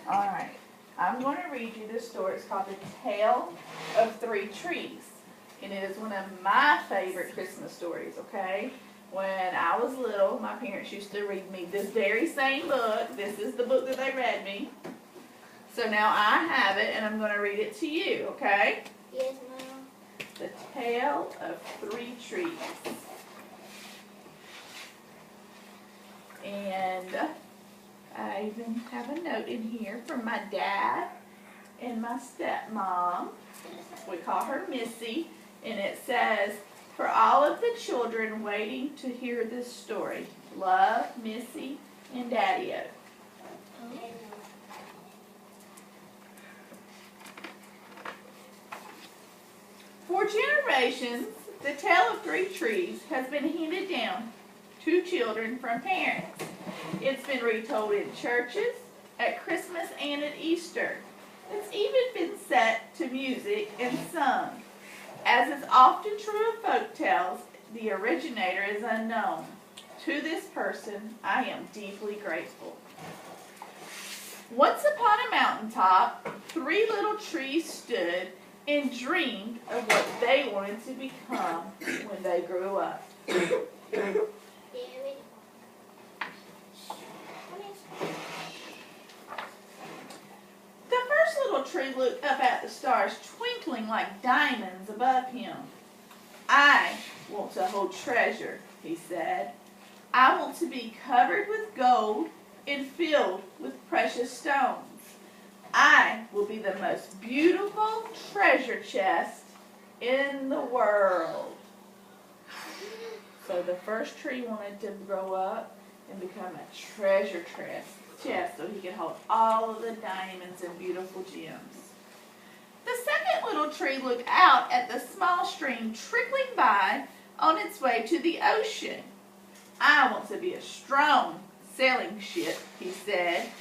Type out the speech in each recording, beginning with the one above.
Alright, I'm going to read you this story. It's called The Tale of Three Trees. And it is one of my favorite Christmas stories, okay? When I was little, my parents used to read me this very same book. This is the book that they read me. So now I have it, and I'm going to read it to you, okay? Yes, Mom. The Tale of Three Trees. And I even have a note in here from my dad and my stepmom. We call her Missy. And it says, "For all of the children waiting to hear this story, love, Missy, and Daddy-O." Okay. For generations, the tale of three trees has been handed down to children from parents. It's been retold in churches, at Christmas, and at Easter. It's even been set to music and sung. As is often true of folk tales, the originator is unknown. To this person, I am deeply grateful. Once upon a mountaintop, three little trees stood and dreamed of what they wanted to become when they grew up. The first little tree looked up at the stars, twinkling like diamonds above him. "I want to hold treasure," he said. "I want to be covered with gold and filled with precious stones. I will be the most beautiful treasure chest in the world." So the first tree wanted to grow up and become a treasure chest so he could hold all of the diamonds and beautiful gems. The second little tree looked out at the small stream trickling by on its way to the ocean. "I want to be a strong sailing ship," he said.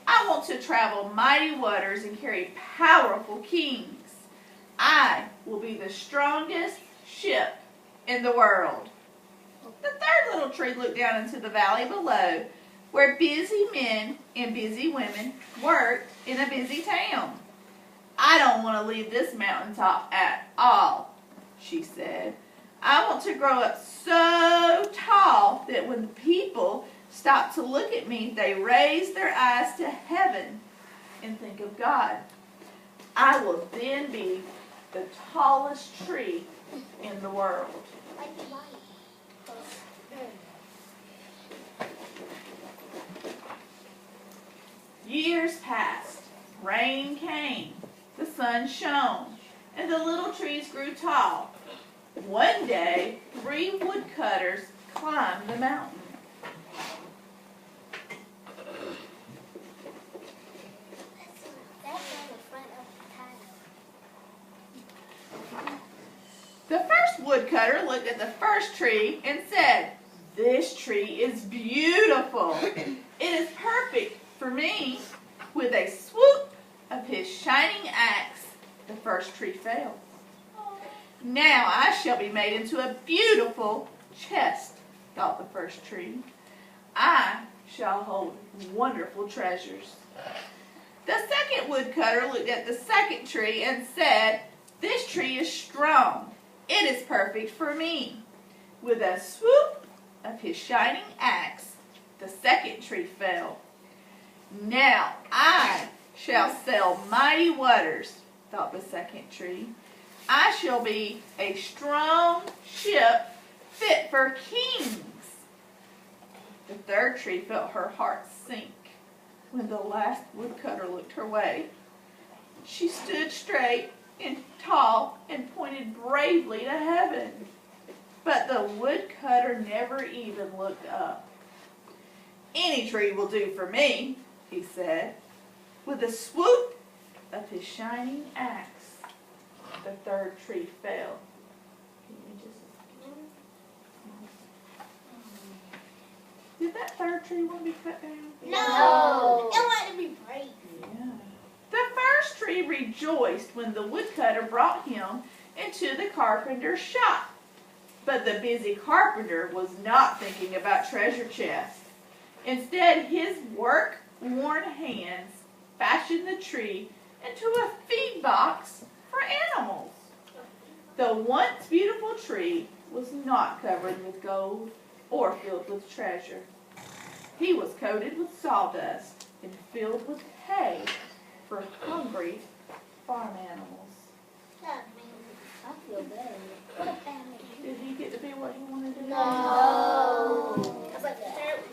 "I want to travel mighty waters and carry powerful kings. I will be the strongest ship in the world." The third little tree looked down into the valley below, where busy men and busy women worked in a busy town. "I don't want to leave this mountaintop at all," she said. "I want to grow up so tall that when the people stop to look at me, they raise their eyes to heaven and think of God. I will then be the tallest tree in the world." Years passed. Rain came. The sun shone, and the little trees grew tall. One day, three woodcutters climbed the mountain. The first woodcutter looked at the first tree and said, "This tree is beautiful. It is perfect for me." With a swoop of his shining axe, the first tree fell. "Now I shall be made into a beautiful chest," thought the first tree. "I shall hold wonderful treasures." The second woodcutter looked at the second tree and said, "This tree is strong. It is perfect for me." With a swoop of his shining axe, the second tree fell. "Now I shall sail mighty waters," thought the second tree. "I shall be a strong ship fit for kings." The third tree felt her heart sink when the last woodcutter looked her way. She stood straight and tall and pointed bravely to heaven. But the woodcutter never even looked up. "Any tree will do for me," he said. With a swoop of his shining axe, the third tree fell. Did that third tree want to be cut down? No. It wanted to be brave. Yeah. The first tree rejoiced when the woodcutter brought him into the carpenter's shop. But the busy carpenter was not thinking about treasure chests. Instead, his work-worn hands fashioned the tree into a feed box for animals. The once beautiful tree was not covered with gold or filled with treasure. He was coated with sawdust and filled with hay for hungry farm animals. I feel bad. What about me? Did he get to be what he wanted to be? No.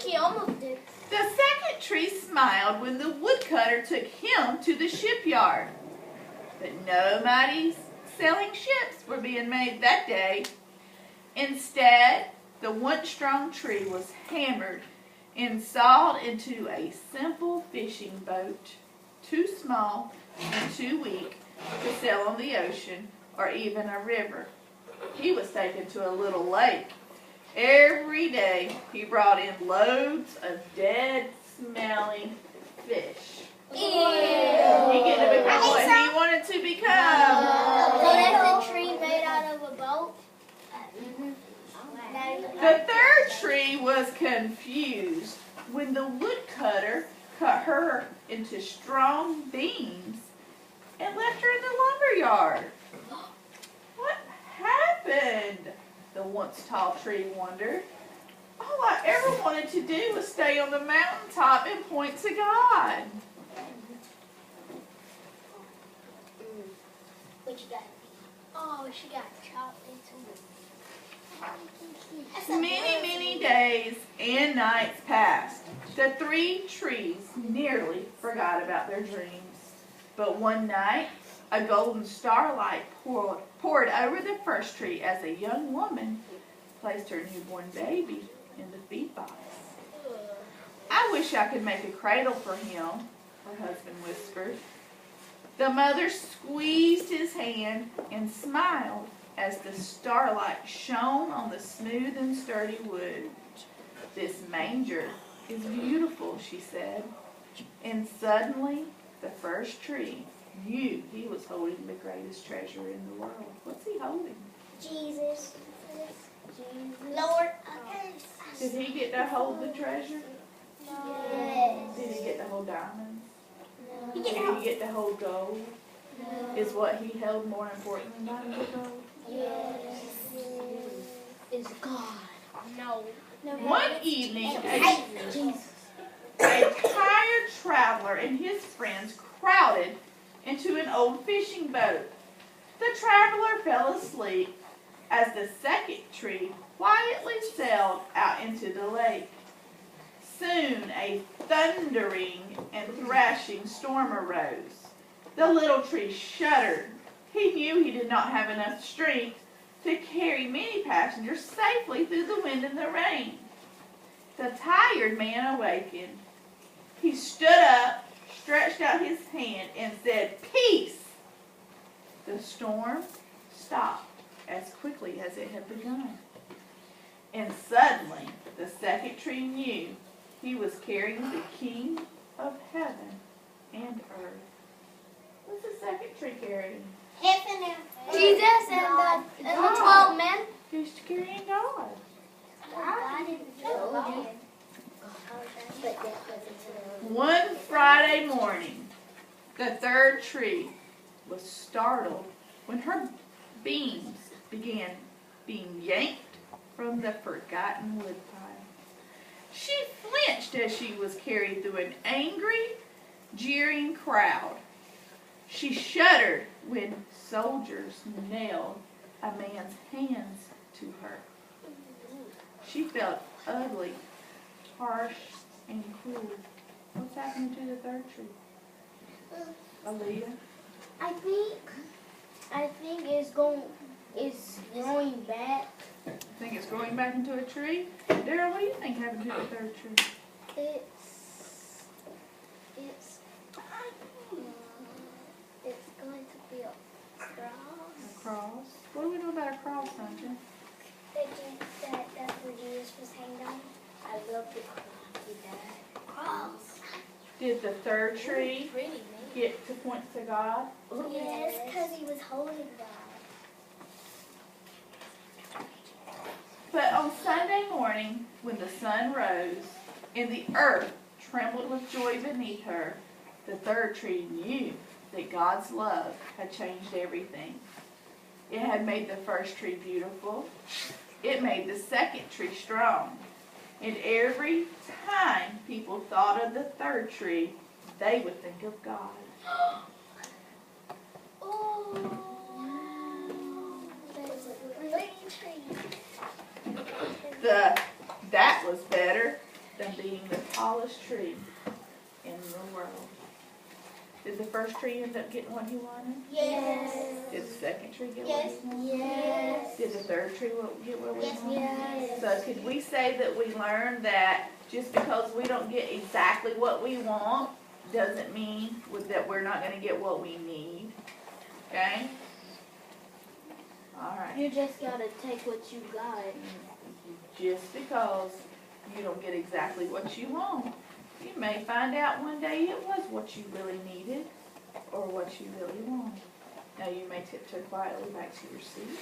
He almost did. The second tree smiled when the woodcutter took him to the shipyard. But no mighty sailing ships were being made that day. Instead, the once strong tree was hammered and sawed into a simple fishing boat, too small and too weak to sail on the ocean or even a river. He was taken to a little lake. Every day he brought in loads of dead, smelling fish. Ew. He get to become what he wanted to become. So that's a tree made out of a boat? The third tree was confused when the woodcutter cut her into strong beams and left her in the lumber yard. What happened? The once tall tree wondered. All I ever wanted to do was stay on the mountaintop and point to God. What you got? Oh, she got chopped into it. Many days and nights passed. The three trees nearly forgot about their dreams. But one night, a golden starlight poured over the first tree as a young woman placed her newborn baby in the feed box. I wish I could make a cradle for him, her husband whispered. The mother squeezed his hand and smiled as the starlight shone on the smooth and sturdy wood. This manger is beautiful, she said. And suddenly, the first tree knew he was holding the greatest treasure in the world. What's he holding? Jesus. Lord. Did he get to hold the treasure? Yes. Did he get to hold diamonds? No. Did he get to hold gold? Is what he held more important than diamonds or gold? Yes. Is God. No. One evening, a tired traveler and his friends crowded into an old fishing boat. The traveler fell asleep as the second tree quietly sailed out into the lake. Soon a thundering and thrashing storm arose. The little tree shuddered. He knew he did not have enough strength to carry many passengers safely through the wind and the rain. The tired man awakened. He stood up, stretched out his hand, and said, "Peace!" The storm stopped as quickly as it had begun. And suddenly, the second tree knew he was carrying the King of heaven and earth. What's the second tree carrying? Heaven and earth. Jesus and the 12 men. He's carrying God. God didn't know. One Friday morning, the third tree was startled when her beams began being yanked from the forgotten woodpile. She flinched as she was carried through an angry, jeering crowd. She shuddered when soldiers nailed a man's hands to her. She felt ugly, harsh, and cruel. What's happening to the third tree? Aaliyah? I think it's growing back. Think it's growing back into a tree? Daryl, what do you think happened to the third tree? It's going to be a cross. A cross. What do we know about a cross, Sandra? That's where Jesus was hanged on. I love the cross. He died. Cross. Did the third tree get to point to God? Yes, because he was holding God. But on Sunday morning, when the sun rose and the earth trembled with joy beneath her, The third tree knew that God's love had changed everything. It had made the first tree beautiful. It made the second tree strong. And every time people thought of the third tree, they would think of God. Oh, there's a green tree. That was better than being the tallest tree in the world. Did the first tree end up getting what he wanted? Yes. Did the second tree get Yes. what he wanted? Yes. Did the third tree get what we Yes. wanted? Yes. So could we say that we learned that just because we don't get exactly what we want doesn't mean that we're not going to get what we need? Okay? All right. You just gotta take what you got. Just because you don't get exactly what you want, you may find out one day it was what you really needed or what you really want. Now you may tiptoe quietly back to your seat.